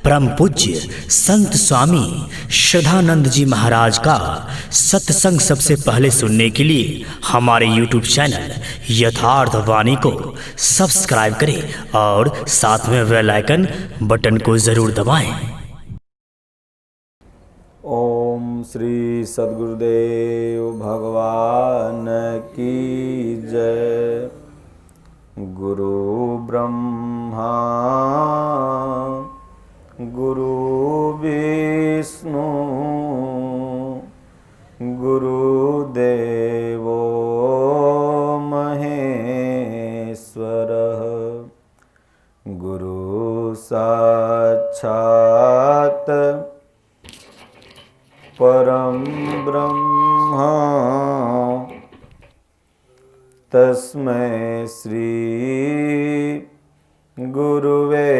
परम पूज्य संत स्वामी श्रद्धानंद जी महाराज का सत्संग सबसे पहले सुनने के लिए हमारे YouTube चैनल यथार्थ वाणी को सब्सक्राइब करें और साथ में बेल आइकन बटन को जरूर दबाएं। ओम श्री सद्गुरुदेव भगवान की जय। गुरु ब्रह्मा गुरु विष्णु गुरुदेवो महेश्वरः। गुरु साक्षात् परम ब्रह्म तस्मै श्री गुरुवे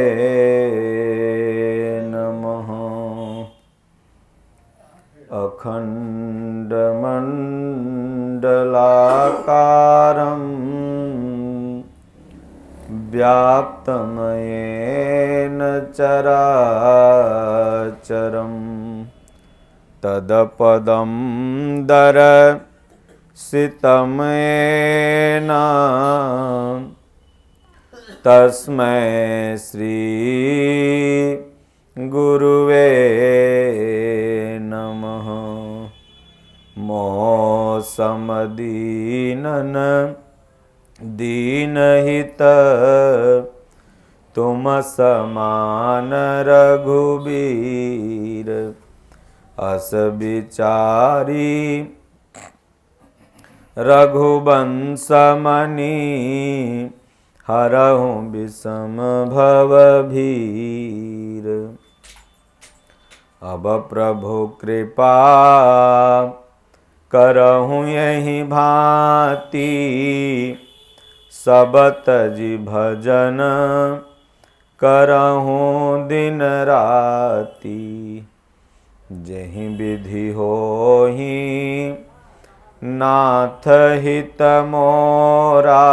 नमः। अखण्डमण्डलाकारं व्याप्तं येन चराचरम् तदपदं दर्शितं येन तस्मै श्री गुरुवे नमः। मोसमदीनन दीनहित तुम समान रघुबीर। अस विचारी रघुवंश मणि हरहु विषम भव भीर। अब प्रभु कृपा करहु यही भांति सब तजि भजन करहु दिन राति। जहि विधि होहि नाथ हित मोरा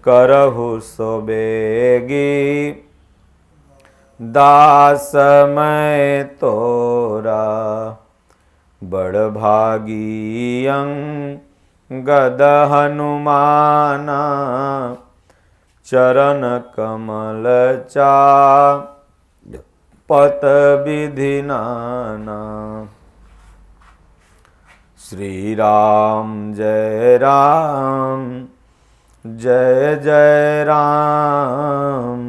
करहु सो बेगी दास मैं तोरा। बड़ भागी अंगद हनुमाना चरण कमल पत विधि नाना। श्री राम जय राम जय जय राम।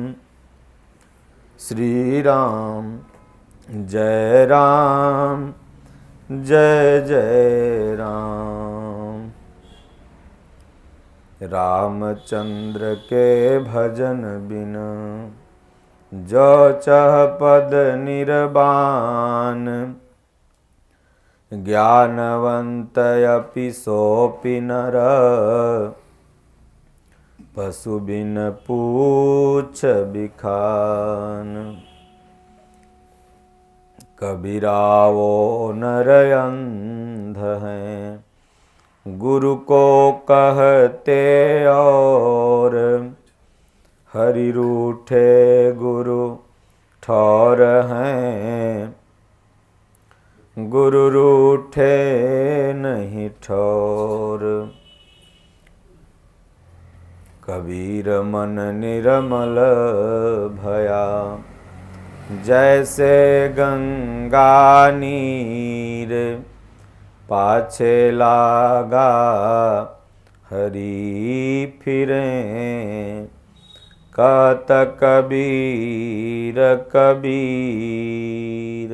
श्री राम जय राम जय जय राम। रामचंद्र के भजन बिन जो चह पद निर्वाण। ज्ञानवंत अपि सोपि नर पशु बिन पूछ बिखान। कबीरावो नर अंध हैं गुरु को कहते और। हरि रूठे गुरु ठौर हैं गुरु रूठे नहीं ठौर। कबीर मन निर्मल भया जैसे गंगा नीर। पाछे लागा हरि फिरे कहत कबीर कबीर।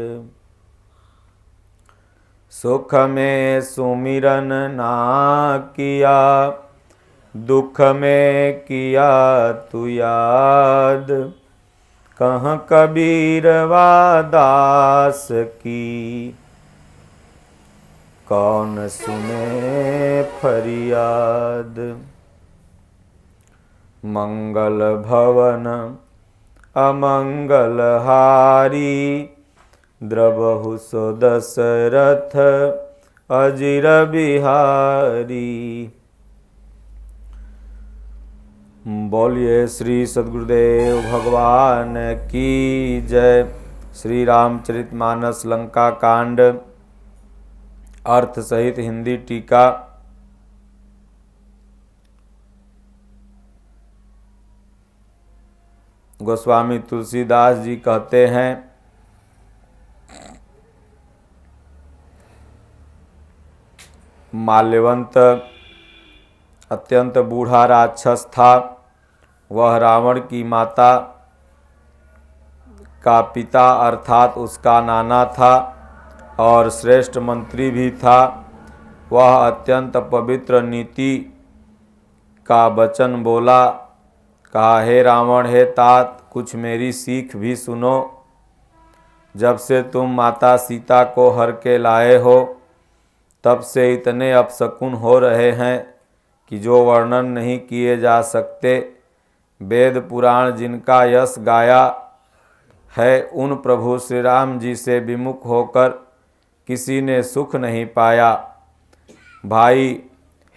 सुख में सुमिरन ना किया दुख में किया तू याद। कहाँ कबीरवा दास की कौन सुने फरियाद। मंगल भवन अमंगल हारी द्रवहु सो दशरथ अजिर बिहारी। बोलिए श्री सद्गुरुदेव भगवान की जय। श्री रामचरितमानस लंका कांड अर्थ सहित हिंदी टीका। गोस्वामी तुलसीदास जी कहते हैं, माल्यवंत अत्यंत बूढ़ा राक्षस था। वह रावण की माता का पिता अर्थात उसका नाना था और श्रेष्ठ मंत्री भी था। वह अत्यंत पवित्र नीति का वचन बोला। कहा, हे रावण, हे तात, कुछ मेरी सीख भी सुनो। जब से तुम माता सीता को हर के लाए हो, तब से इतने अपशकुन हो रहे हैं कि जो वर्णन नहीं किए जा सकते। वेद पुराण जिनका यश गाया है, उन प्रभु श्री राम जी से विमुख होकर किसी ने सुख नहीं पाया। भाई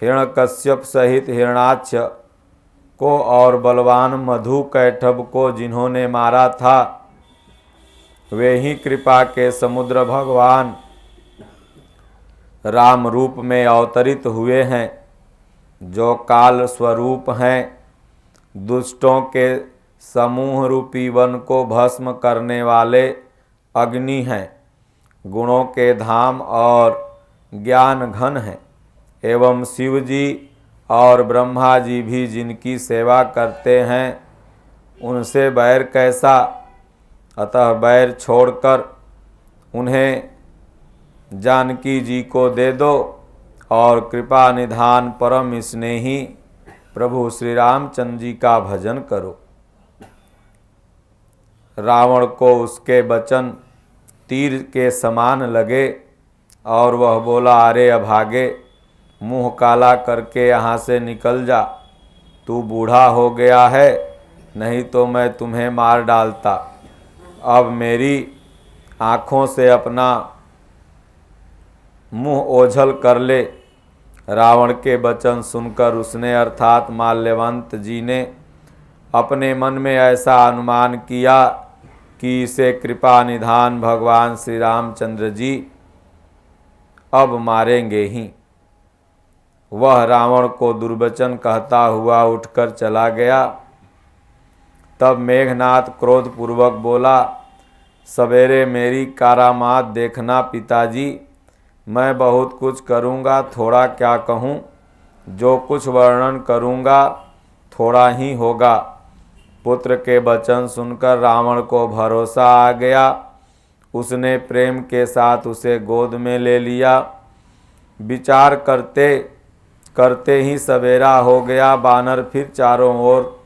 हिरण्यकश्यप सहित हिरणाक्ष को और बलवान मधु कैटभ को जिन्होंने मारा था, वे ही कृपा के समुद्र भगवान राम रूप में अवतरित हुए हैं, जो काल स्वरूप हैं। दुष्टों के समूह रूपी वन को भस्म करने वाले अग्नि हैं, गुणों के धाम और ज्ञान घन हैं। एवं शिव जी और ब्रह्मा जी भी जिनकी सेवा करते हैं, उनसे बैर कैसा। अतः बैर छोड़कर उन्हें जानकी जी को दे दो और कृपा निधान परम स्नेही प्रभु श्री रामचंद्र जी का भजन करो। रावण को उसके वचन तीर के समान लगे और वह बोला, अरे अभागे, मुंह काला करके यहाँ से निकल जा। तू बूढ़ा हो गया है, नहीं तो मैं तुम्हें मार डालता। अब मेरी आँखों से अपना मुंह ओझल कर ले। रावण के वचन सुनकर उसने अर्थात माल्यवंत जी ने अपने मन में ऐसा अनुमान किया कि इसे कृपा निधान भगवान श्री रामचंद्र जी अब मारेंगे ही। वह रावण को दुर्वचन कहता हुआ उठकर चला गया। तब मेघनाथ क्रोधपूर्वक बोला, सवेरे मेरी कारामात देखना पिताजी। मैं बहुत कुछ करूँगा, थोड़ा क्या कहूँ। जो कुछ वर्णन करूँगा थोड़ा ही होगा। पुत्र के वचन सुनकर रावण को भरोसा आ गया। उसने प्रेम के साथ उसे गोद में ले लिया। विचार करते करते ही सवेरा हो गया। बानर फिर चारों ओर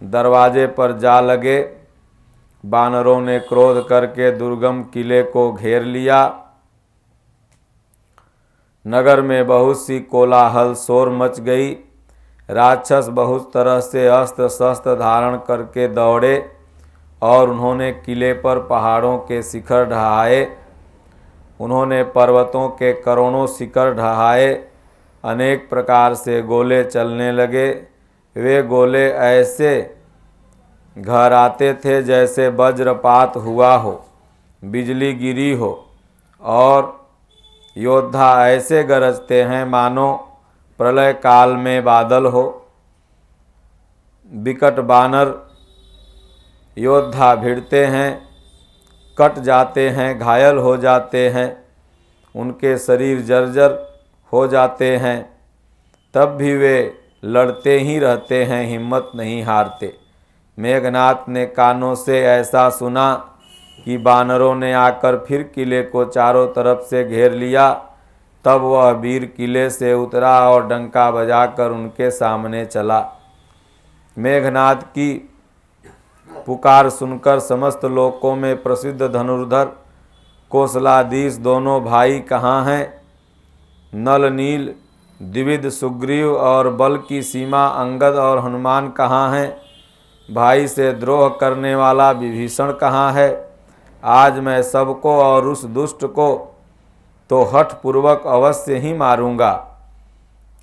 दरवाजे पर जा लगे। बानरों ने क्रोध करके दुर्गम किले को घेर लिया। नगर में बहुत सी कोलाहल शोर मच गई। राक्षस बहुत तरह से अस्त्र शस्त्र धारण करके दौड़े और उन्होंने किले पर पहाड़ों के शिखर ढहाए। उन्होंने पर्वतों के करोड़ों शिखर ढहाए। अनेक प्रकार से गोले चलने लगे। वे गोले ऐसे घर आते थे जैसे वज्रपात हुआ हो, बिजली गिरी हो, और योद्धा ऐसे गरजते हैं मानो प्रलय काल में बादल हो। विकट बानर योद्धा भिड़ते हैं, कट जाते हैं, घायल हो जाते हैं, उनके शरीर जर्जर हो जाते हैं। तब भी वे लड़ते ही रहते हैं, हिम्मत नहीं हारते। मेघनाथ ने कानों से ऐसा सुना कि बानरों ने आकर फिर किले को चारों तरफ से घेर लिया। तब वह वीर किले से उतरा और डंका बजाकर उनके सामने चला। मेघनाथ की पुकार सुनकर समस्त लोकों में प्रसिद्ध धनुर्धर कौशलाधीश दोनों भाई कहाँ हैं? नल नील द्विविध सुग्रीव और बल की सीमा अंगद और हनुमान कहाँ हैं? भाई से द्रोह करने वाला विभीषण कहाँ है? आज मैं सबको और उस दुष्ट को तो हठ पूर्वक अवश्य ही मारूंगा।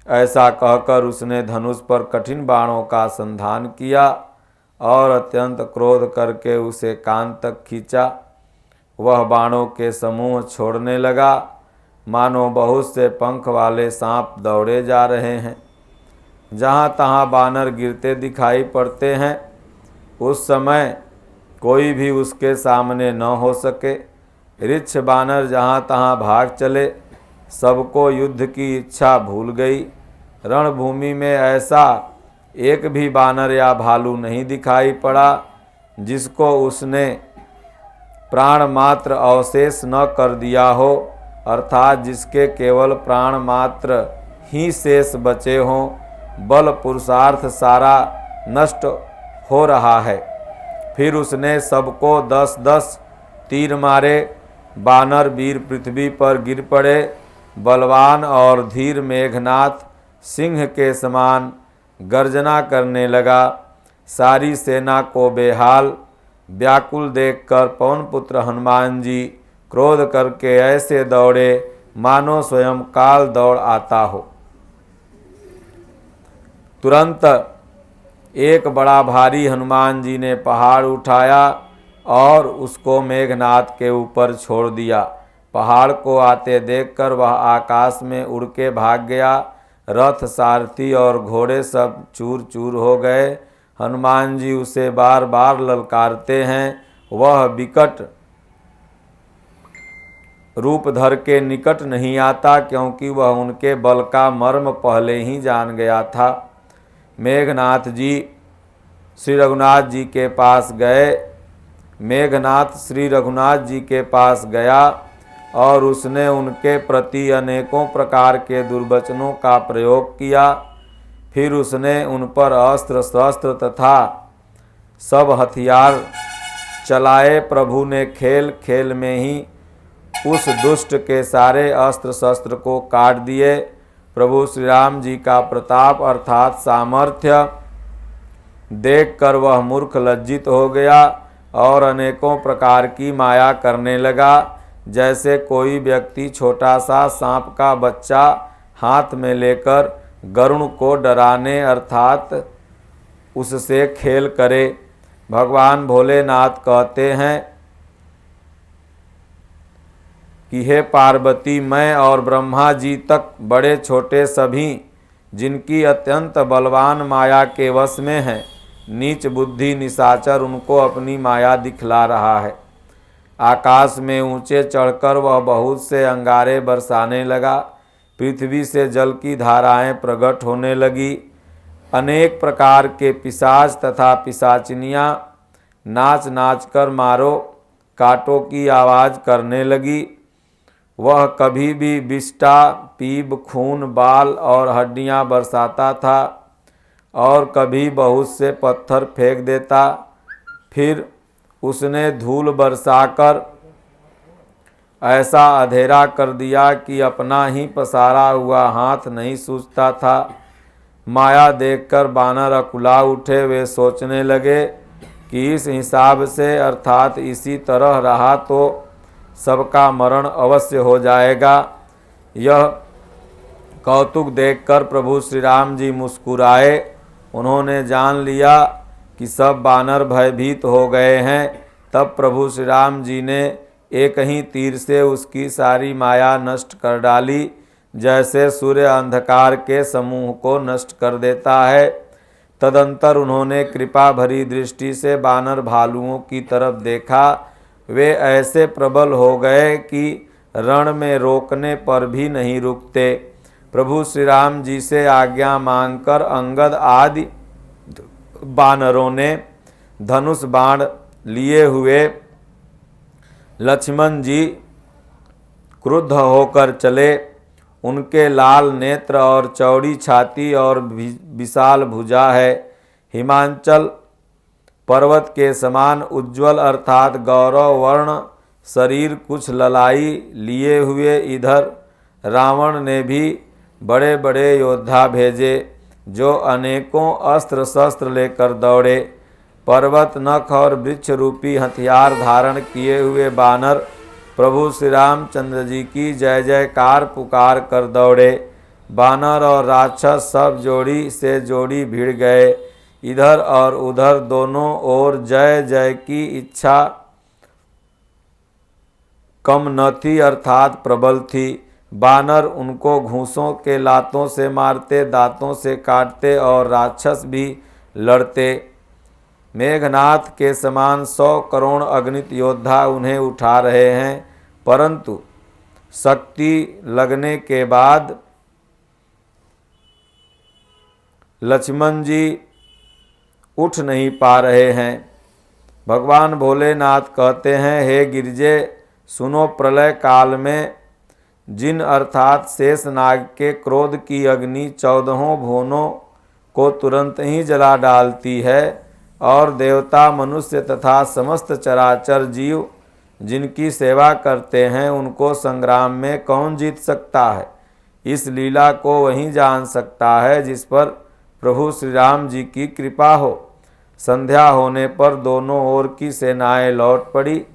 ऐसा कहकर उसने धनुष पर कठिन बाणों का संधान किया और अत्यंत क्रोध करके उसे कान तक खींचा। वह बाणों के समूह छोड़ने लगा, मानो बहुत से पंख वाले सांप दौड़े जा रहे हैं। जहाँ तहाँ बानर गिरते दिखाई पड़ते हैं। उस समय कोई भी उसके सामने न हो सके। ऋक्ष बानर जहाँ तहाँ भाग चले, सबको युद्ध की इच्छा भूल गई। रणभूमि में ऐसा एक भी बानर या भालू नहीं दिखाई पड़ा जिसको उसने प्राण मात्र अवशेष न कर दिया हो, अर्थात जिसके केवल प्राण मात्र ही शेष बचे हों। बल पुरुषार्थ सारा नष्ट हो रहा है। फिर उसने सबको 10-10 तीर मारे। बानर वीर पृथ्वी पर गिर पड़े। बलवान और धीर मेघनाथ सिंह के समान गर्जना करने लगा। सारी सेना को बेहाल व्याकुल देखकर पवनपुत्र हनुमान जी क्रोध करके ऐसे दौड़े मानो स्वयं काल दौड़ आता हो। तुरंत एक बड़ा भारी हनुमान जी ने पहाड़ उठाया और उसको मेघनाथ के ऊपर छोड़ दिया। पहाड़ को आते देखकर वह आकाश में उड़ के भाग गया। रथ, सारथी और घोड़े सब चूर चूर हो गए। हनुमान जी उसे बार बार ललकारते हैं। वह विकट रूप धर के निकट नहीं आता, क्योंकि वह उनके बल का मर्म पहले ही जान गया था। मेघनाथ जी श्री रघुनाथ जी के पास गए। मेघनाथ श्री रघुनाथ जी के पास गया और उसने उनके प्रति अनेकों प्रकार के दुर्वचनों का प्रयोग किया। फिर उसने उन पर अस्त्र शस्त्र तथा सब हथियार चलाए। प्रभु ने खेल खेल में ही उस दुष्ट के सारे अस्त्र शस्त्र को काट दिए। प्रभु श्री राम जी का प्रताप अर्थात सामर्थ्य देखकर वह मूर्ख लज्जित हो गया और अनेकों प्रकार की माया करने लगा। जैसे कोई व्यक्ति छोटा सा सांप का बच्चा हाथ में लेकर गरुण को डराने अर्थात उससे खेल करे। भगवान भोलेनाथ कहते हैं कि हे पार्वती, मैं और ब्रह्मा जी तक बड़े छोटे सभी जिनकी अत्यंत बलवान माया के वश में हैं, नीच बुद्धि निशाचर उनको अपनी माया दिखला रहा है। आकाश में ऊंचे चढ़कर वह बहुत से अंगारे बरसाने लगा। पृथ्वी से जल की धाराएं प्रकट होने लगी। अनेक प्रकार के पिशाच तथा पिशाचिनियाँ नाच नाच कर मारो काटो की आवाज़ करने लगी। वह कभी भी विष्ठा, पीप, खून, बाल और हड्डियाँ बरसाता था और कभी बहुत से पत्थर फेंक देता। फिर उसने धूल बरसाकर ऐसा अंधेरा कर दिया कि अपना ही पसारा हुआ हाथ नहीं सूझता था। माया देखकर बानर अकुला उठे। वे सोचने लगे कि इस हिसाब से अर्थात इसी तरह रहा तो सबका मरण अवश्य हो जाएगा। यह कौतुक देखकर प्रभु श्री राम जी मुस्कुराए। उन्होंने जान लिया कि सब बानर भयभीत हो गए हैं। तब प्रभु श्री राम जी ने एक ही तीर से उसकी सारी माया नष्ट कर डाली, जैसे सूर्य अंधकार के समूह को नष्ट कर देता है। तदंतर उन्होंने कृपा भरी दृष्टि से बानर भालुओं की तरफ देखा। वे ऐसे प्रबल हो गए कि रण में रोकने पर भी नहीं रुकते। प्रभु श्री राम जी से आज्ञा मांगकर अंगद आदि बानरों ने धनुष बाण लिए हुए लक्ष्मण जी क्रुद्ध होकर चले। उनके लाल नेत्र और चौड़ी छाती और विशाल भुजा है। हिमांचल पर्वत के समान उज्ज्वल अर्थात गौरव वर्ण शरीर, कुछ ललाई लिए हुए। इधर रावण ने भी बड़े बड़े योद्धा भेजे जो अनेकों अस्त्र शस्त्र लेकर दौड़े। पर्वत, नख और वृक्ष रूपी हथियार धारण किए हुए बानर प्रभु श्री रामचंद्र जी की जय जयकार पुकार कर दौड़े। बानर और राक्षस सब जोड़ी से जोड़ी भिड़ गए। इधर और उधर दोनों ओर जय जय की इच्छा कम न थी अर्थात प्रबल थी। बानर उनको घूंसों के लातों से मारते, दांतों से काटते और राक्षस भी लड़ते। मेघनाथ के समान 100 करोड़ अगणित योद्धा उन्हें उठा रहे हैं, परंतु शक्ति लगने के बाद लक्ष्मण जी उठ नहीं पा रहे हैं। भगवान भोलेनाथ कहते हैं, हे गिरिजे, सुनो, प्रलय काल में जिन अर्थात शेषनाग के क्रोध की अग्नि 14 भुवनों को तुरंत ही जला डालती है और देवता, मनुष्य तथा समस्त चराचर जीव जिनकी सेवा करते हैं उनको संग्राम में कौन जीत सकता है। इस लीला को वही जान सकता है जिस पर प्रभु श्री राम जी की कृपा हो। संध्या होने पर दोनों ओर की सेनाएं लौट पड़ी।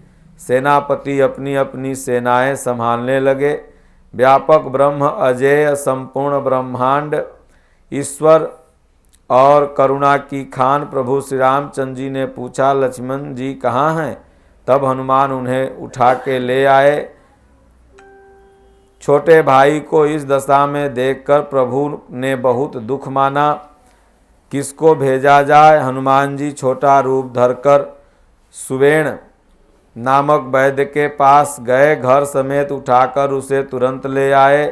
सेनापति अपनी अपनी सेनाएं संभालने लगे। व्यापक ब्रह्म, अजेय, संपूर्ण ब्रह्मांड, ईश्वर और करुणा की खान प्रभु श्री रामचंद्र जी ने पूछा, लक्ष्मण जी कहाँ हैं? तब हनुमान उन्हें उठा के ले आए। छोटे भाई को इस दशा में देखकर प्रभु ने बहुत दुख माना। किसको भेजा जाए? हनुमान जी छोटा रूप धरकर सुवेण नामक वैद्य के पास गए। घर समेत उठाकर उसे तुरंत ले आए।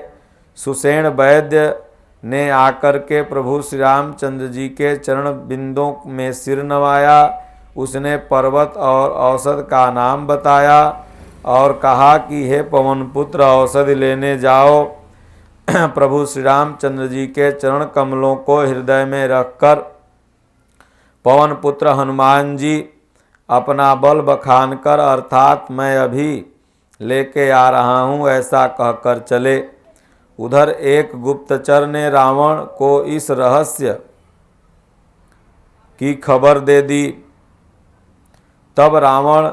सुषेण वैद्य ने आकर के प्रभु श्री रामचंद्र जी के चरण बिंदों में सिर नवाया। उसने पर्वत और औषध का नाम बताया और कहा कि हे पवन पुत्र, औषधि लेने जाओ। प्रभु श्री रामचंद्र जी के चरण कमलों को हृदय में रखकर पवन पुत्र हनुमान जी अपना बल बखान कर अर्थात मैं अभी लेके आ रहा हूँ ऐसा कहकर चले। उधर एक गुप्तचर ने रावण को इस रहस्य की खबर दे दी। तब रावण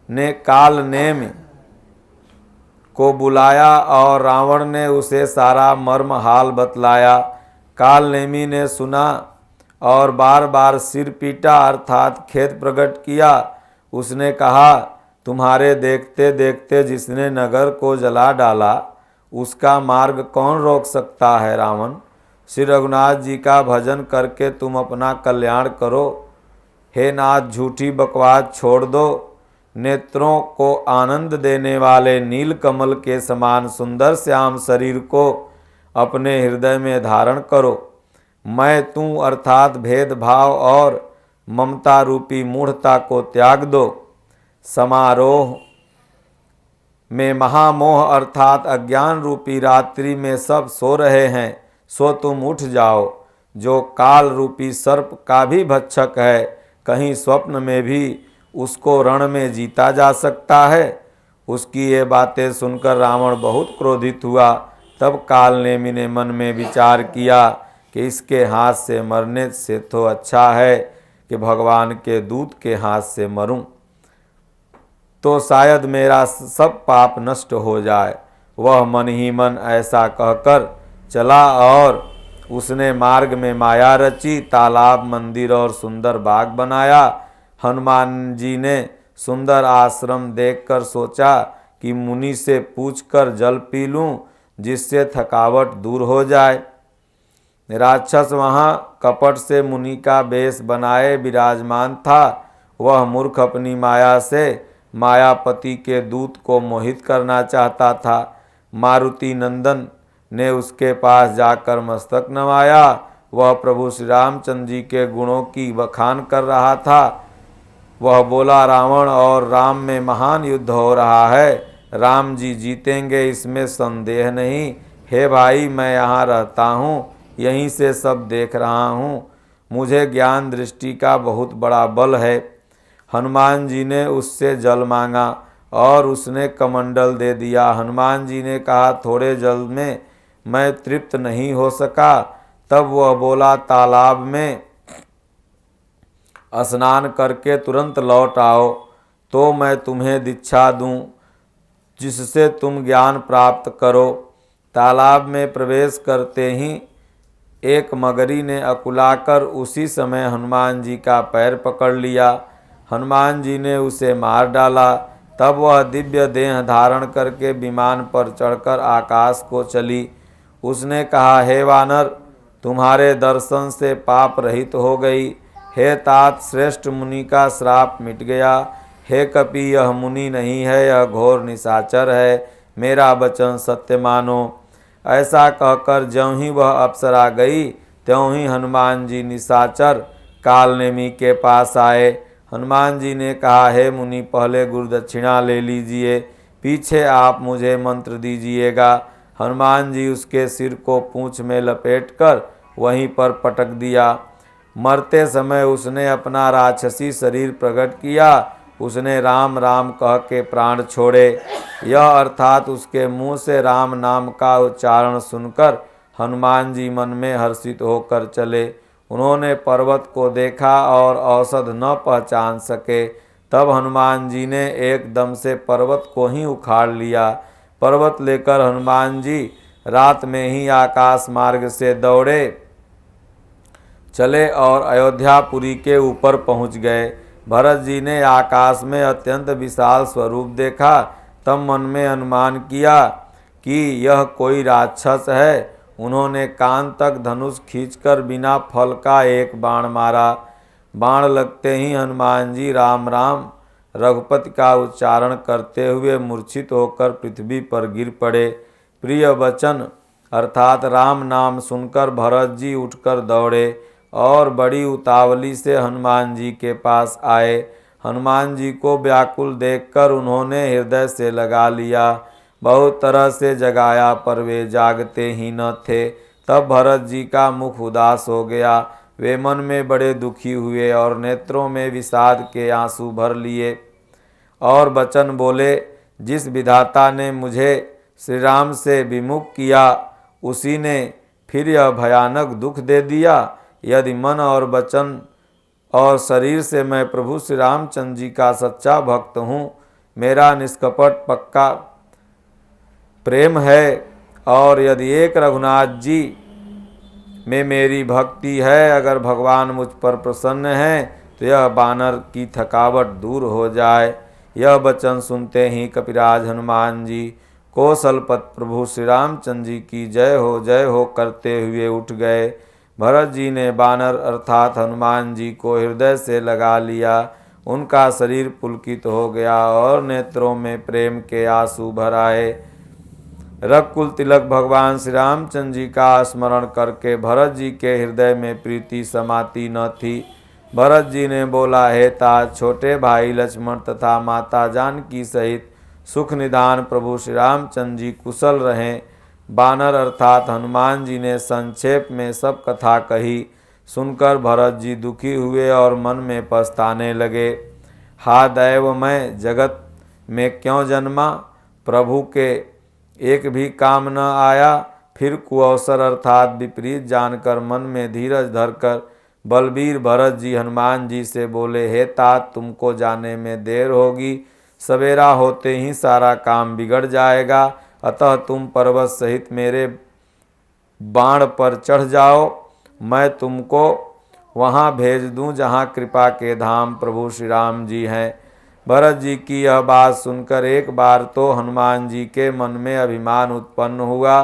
ने काल नेमि को बुलाया और रावण ने उसे सारा मर्म हाल बतलाया। काल नेमि ने सुना और बार बार सिर पीटा अर्थात खेद प्रकट किया। उसने कहा, तुम्हारे देखते देखते जिसने नगर को जला डाला उसका मार्ग कौन रोक सकता है। रावण, श्री रघुनाथ जी का भजन करके तुम अपना कल्याण करो। हे नाथ, झूठी बकवास छोड़ दो। नेत्रों को आनंद देने वाले नील कमल के समान सुंदर श्याम शरीर को अपने हृदय में धारण करो। मैं तू अर्थात भेदभाव और ममता रूपी मूढ़ता को त्याग दो। समारोह में महामोह अर्थात अज्ञान रूपी रात्रि में सब सो रहे हैं, सो तुम उठ जाओ। जो काल रूपी सर्प का भी भक्षक है, कहीं स्वप्न में भी उसको रण में जीता जा सकता है। उसकी ये बातें सुनकर रावण बहुत क्रोधित हुआ। तब काल नेमि ने मन में विचार किया कि इसके हाथ से मरने से तो अच्छा है कि भगवान के दूत के हाथ से मरूं, तो शायद मेरा सब पाप नष्ट हो जाए। वह मन ही मन ऐसा कहकर चला और उसने मार्ग में माया रची, तालाब, मंदिर और सुंदर बाग बनाया। हनुमान जी ने सुंदर आश्रम देखकर सोचा कि मुनि से पूछकर जल पी लूं जिससे थकावट दूर हो जाए। राक्षस वहाँ कपट से मुनि का वेश बनाए विराजमान था। वह मूर्ख अपनी माया से मायापति के दूत को मोहित करना चाहता था। मारुति नंदन ने उसके पास जाकर मस्तक नवाया। वह प्रभु श्री रामचंद्र जी के गुणों की बखान कर रहा था। वह बोला, रावण और राम में महान युद्ध हो रहा है। राम जी जीतेंगे, इसमें संदेह नहीं। हे भाई, मैं यहाँ रहता हूँ, यहीं से सब देख रहा हूँ। मुझे ज्ञान दृष्टि का बहुत बड़ा बल है। हनुमान जी ने उससे जल मांगा और उसने कमंडल दे दिया। हनुमान जी ने कहा, थोड़े जल में मैं तृप्त नहीं हो सका। तब वह बोला, तालाब में स्नान करके तुरंत लौट आओ तो मैं तुम्हें दीक्षा दूं जिससे तुम ज्ञान प्राप्त करो। तालाब में प्रवेश करते ही एक मगरी ने अकुलाकर उसी समय हनुमान जी का पैर पकड़ लिया। हनुमान जी ने उसे मार डाला। तब वह दिव्य देह धारण करके विमान पर चढ़कर आकाश को चली। उसने कहा, हे वानर, तुम्हारे दर्शन से पाप रहित हो गई। हे तात, श्रेष्ठ मुनि का श्राप मिट गया। हे कपि, यह मुनि नहीं है, यह घोर निशाचर है, मेरा वचन सत्य मानो। ऐसा कहकर ज्यों ही वह अप्सरा गई त्यों ही हनुमान जी निशाचर कालनेमी के पास आए। हनुमान जी ने कहा, हे मुनि, पहले गुरुदक्षिणा ले लीजिए, पीछे आप मुझे मंत्र दीजिएगा। हनुमान जी उसके सिर को पूंछ में लपेटकर वहीं पर पटक दिया। मरते समय उसने अपना राक्षसी शरीर प्रकट किया। उसने राम राम कह के प्राण छोड़े। यह अर्थात उसके मुंह से राम नाम का उच्चारण सुनकर हनुमान जी मन में हर्षित होकर चले। उन्होंने पर्वत को देखा और औषध न पहचान सके। तब हनुमान जी ने एकदम से पर्वत को ही उखाड़ लिया। पर्वत लेकर हनुमान जी रात में ही आकाश मार्ग से दौड़े चले और अयोध्यापुरी के ऊपर पहुंच गए। भरत जी ने आकाश में अत्यंत विशाल स्वरूप देखा। तब मन में अनुमान किया कि यह कोई राक्षस है। उन्होंने कान तक धनुष खींचकर बिना फल का एक बाण मारा। बाण लगते ही हनुमान जी राम राम रघुपति का उच्चारण करते हुए मूर्छित होकर पृथ्वी पर गिर पड़े। प्रिय वचन अर्थात राम नाम सुनकर भरत जी उठकर दौड़े और बड़ी उतावली से हनुमान जी के पास आए। हनुमान जी को व्याकुल देखकर उन्होंने हृदय से लगा लिया। बहुत तरह से जगाया पर वे जागते ही न थे। तब भरत जी का मुख उदास हो गया। वे मन में बड़े दुखी हुए और नेत्रों में विषाद के आंसू भर लिए और वचन बोले, जिस विधाता ने मुझे श्री राम से विमुख किया उसी ने फिर यह भयानक दुख दे दिया। यदि मन और वचन और शरीर से मैं प्रभु श्री रामचंद्र जी का सच्चा भक्त हूँ, मेरा निष्कपट पक्का प्रेम है और यदि एक रघुनाथ जी में मेरी भक्ति है, अगर भगवान मुझ पर प्रसन्न हैं तो यह बानर की थकावट दूर हो जाए। यह वचन सुनते ही कपिराज हनुमान जी कौशलपत प्रभु श्री रामचंद्र जी की जय हो करते हुए उठ गए। भरत जी ने बानर अर्थात हनुमान जी को हृदय से लगा लिया। उनका शरीर पुलकित हो गया और नेत्रों में प्रेम के आंसू भर आए। रघुकुल तिलक भगवान श्री रामचंद्र जी का स्मरण करके भरत जी के हृदय में प्रीति समाती न थी। भरत जी ने बोला, हे तात, छोटे भाई लक्ष्मण तथा माता जानकी सहित सुख निधान प्रभु श्री रामचंद्र जी कुशल रहें। बानर अर्थात हनुमान जी ने संक्षेप में सब कथा कही। सुनकर भरत जी दुखी हुए और मन में पछताने लगे। हा दैव, मैं जगत में क्यों जन्मा, प्रभु के एक भी काम न आया। फिर कुअवसर अर्थात विपरीत जानकर मन में धीरज धरकर बलबीर भरत जी हनुमान जी से बोले, हे तात, तुमको जाने में देर होगी, सवेरा होते ही सारा काम बिगड़ जाएगा। अतः तुम पर्वत सहित मेरे बाण पर चढ़ जाओ, मैं तुमको वहाँ भेज दूँ जहाँ कृपा के धाम प्रभु श्री राम जी हैं। भरत जी की यह बात सुनकर एक बार तो हनुमान जी के मन में अभिमान उत्पन्न हुआ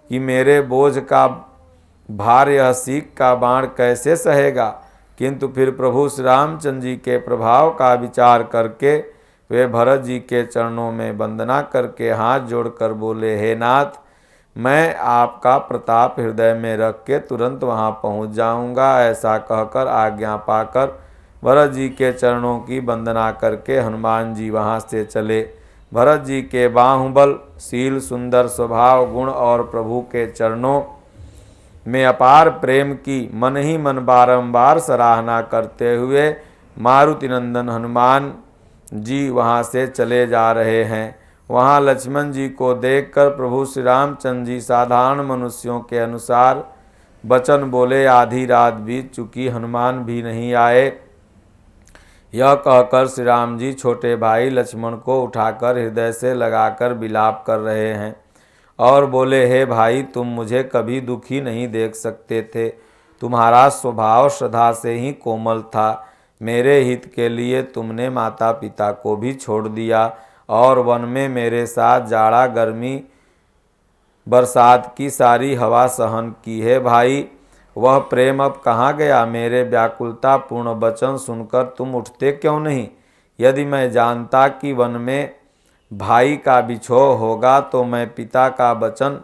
कि मेरे बोझ का भार यह सीख का बाण कैसे सहेगा। किंतु फिर प्रभु श्री रामचंद्र जी के प्रभाव का विचार करके वे भरत जी के चरणों में वंदना करके हाथ जोड़कर बोले, हे नाथ, मैं आपका प्रताप हृदय में रख के तुरंत वहाँ पहुँच जाऊँगा। ऐसा कहकर आज्ञा पाकर भरत जी के चरणों की वंदना करके हनुमान जी वहाँ से चले। भरत जी के बाहुबल, शील, सुंदर स्वभाव, गुण और प्रभु के चरणों में अपार प्रेम की मन ही मन बारंबार सराहना करते हुए मारुति नंदन हनुमान जी वहाँ से चले जा रहे हैं। वहाँ लक्ष्मण जी को देखकर प्रभु श्री रामचंद्र जी साधारण मनुष्यों के अनुसार वचन बोले, आधी रात बीत चुकी, हनुमान भी नहीं आए। यह कहकर श्री राम जी छोटे भाई लक्ष्मण को उठाकर हृदय से लगाकर विलाप कर रहे हैं और बोले, हे भाई, तुम मुझे कभी दुखी नहीं देख सकते थे। तुम्हारा स्वभाव श्रद्धा से ही कोमल था। मेरे हित के लिए तुमने माता पिता को भी छोड़ दिया और वन में मेरे साथ जाड़ा गर्मी बरसात की सारी हवा सहन की है। भाई, वह प्रेम अब कहाँ गया? मेरे व्याकुलता पूर्ण वचन सुनकर तुम उठते क्यों नहीं? यदि मैं जानता कि वन में भाई का बिछोह होगा तो मैं पिता का वचन,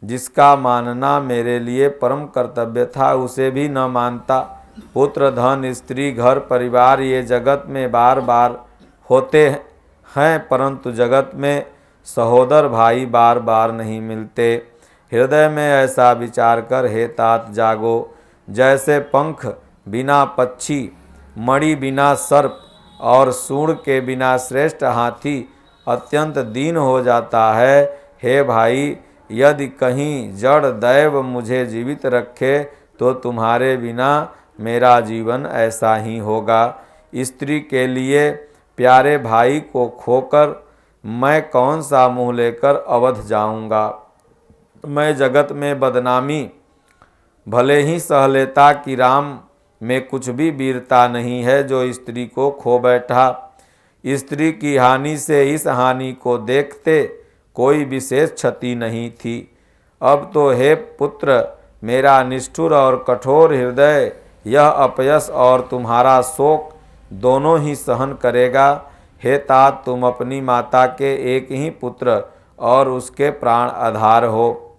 जिसका मानना मेरे लिए परम कर्तव्य था, उसे भी न मानता। पुत्र, धन, स्त्री, घर परिवार ये जगत में बार बार होते हैं, परंतु जगत में सहोदर भाई बार बार नहीं मिलते। हृदय में ऐसा विचार कर हे तात जागो। जैसे पंख बिना पक्षी, मणि बिना सर्प और सूंड के बिना श्रेष्ठ हाथी अत्यंत दीन हो जाता है, हे भाई, यदि कहीं जड़ दैव मुझे जीवित रखे तो तुम्हारे बिना मेरा जीवन ऐसा ही होगा। स्त्री के लिए प्यारे भाई को खोकर मैं कौन सा मुँह लेकर अवध जाऊंगा। मैं जगत में बदनामी भले ही सह लेता कि राम में कुछ भी वीरता नहीं है जो स्त्री को खो बैठा। स्त्री की हानि से इस हानि को देखते कोई विशेष क्षति नहीं थी। अब तो हे पुत्र, मेरा निष्ठुर और कठोर हृदय यह अपयश और तुम्हारा शोक दोनों ही सहन करेगा। हे तात, तुम अपनी माता के एक ही पुत्र और उसके प्राण आधार हो।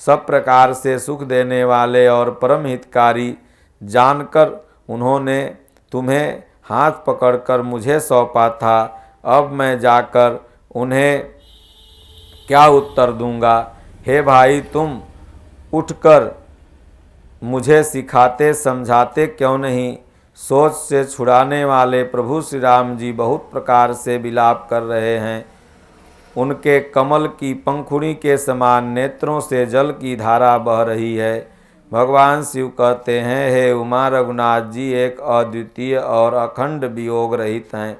सब प्रकार से सुख देने वाले और परम हितकारी जानकर उन्होंने तुम्हें हाथ पकड़कर मुझे सौंपा था। अब मैं जाकर उन्हें क्या उत्तर दूंगा? हे भाई, तुम उठकर मुझे सिखाते समझाते क्यों नहीं? सोच से छुड़ाने वाले प्रभु श्री राम जी बहुत प्रकार से विलाप कर रहे हैं। उनके कमल की पंखुड़ी के समान नेत्रों से जल की धारा बह रही है। भगवान शिव कहते हैं, हे उमा, रघुनाथ जी एक अद्वितीय और अखंड वियोग रहित हैं।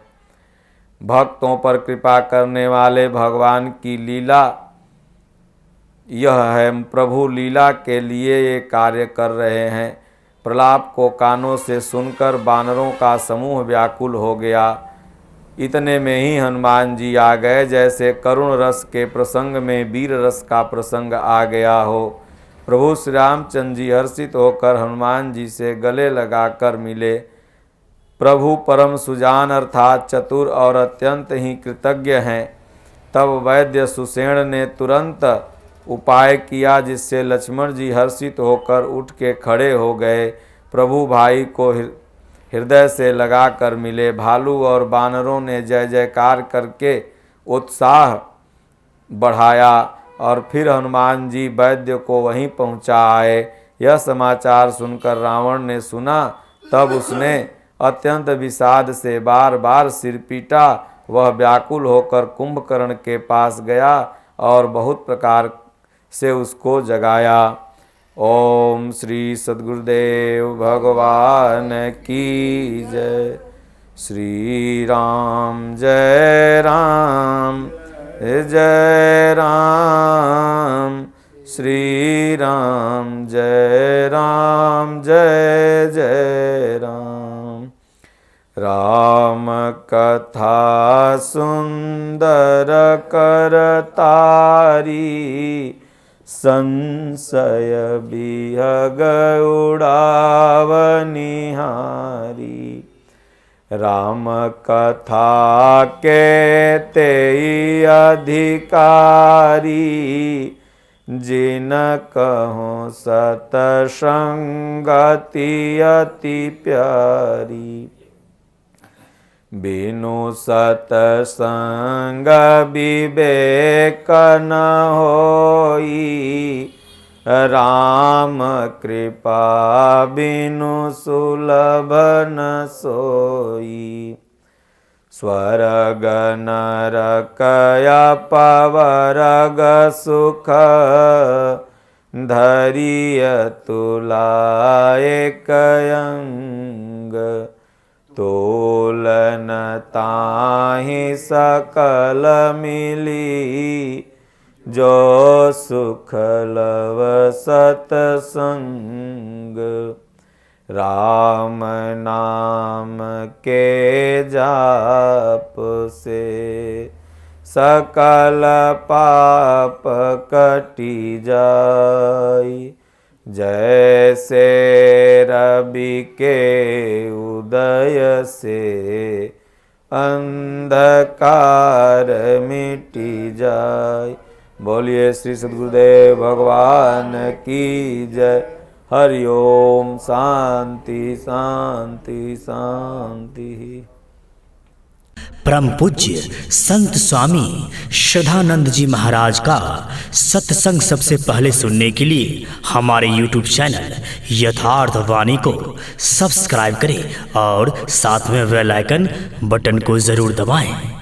भक्तों पर कृपा करने वाले भगवान की लीला यह है। प्रभु लीला के लिए ये कार्य कर रहे हैं। प्रलाप को कानों से सुनकर वानरों का समूह व्याकुल हो गया। इतने में ही हनुमान जी आ गए, जैसे करुण रस के प्रसंग में वीर रस का प्रसंग आ गया हो। प्रभु श्री रामचंद्र जी हर्षित होकर हनुमान जी से गले लगाकर मिले। प्रभु परम सुजान अर्थात चतुर और अत्यंत ही कृतज्ञ हैं। तब वैद्य सुषेण ने तुरंत उपाय किया, जिससे लक्ष्मण जी हर्षित होकर उठ के खड़े हो गए। प्रभु भाई को हृदय से लगाकर मिले। भालू और बानरों ने जय जयकार करके उत्साह बढ़ाया और फिर हनुमान जी वैद्य को वहीं पहुंचा आए। यह समाचार सुनकर रावण ने सुना, तब उसने अत्यंत विषाद से बार बार सिर पीटा। वह व्याकुल होकर कुंभकर्ण के पास गया और बहुत प्रकार से उसको जगाया। ओम श्री सद्गुरुदेव भगवान की जय। श्री राम जय राम जय राम। श्री राम जय राम जय जय राम। राम कथा सुंदर करतारी, संशय बिहग उड़ावनिहारी। राम कथा के तेई अधिकारी, जिन कहो सतसंगति अति प्यारी। बिनु सतसंग विवेक न होई, राम कृपा बिनु सुलभ न सोई। स्वर्ग नरक अपवर्ग सुख, धरिय तुला एक अंग। तोलन ताहि सकल मिली, जो सुख लव सतसंग। राम नाम के जाप से सकल पाप कटी जाई। जैसे रवि के उदय से अंधकार मिटी जाए। बोलिए श्री सद्गुरुदेव भगवान की जय। हरि ओम। शांति शांति शांति। परम पूज्य संत स्वामी श्रद्धानंद जी महाराज का सत्संग सबसे पहले सुनने के लिए हमारे YouTube चैनल यथार्थ वाणी को सब्सक्राइब करें और साथ में बेल आइकन बटन को जरूर दबाएं।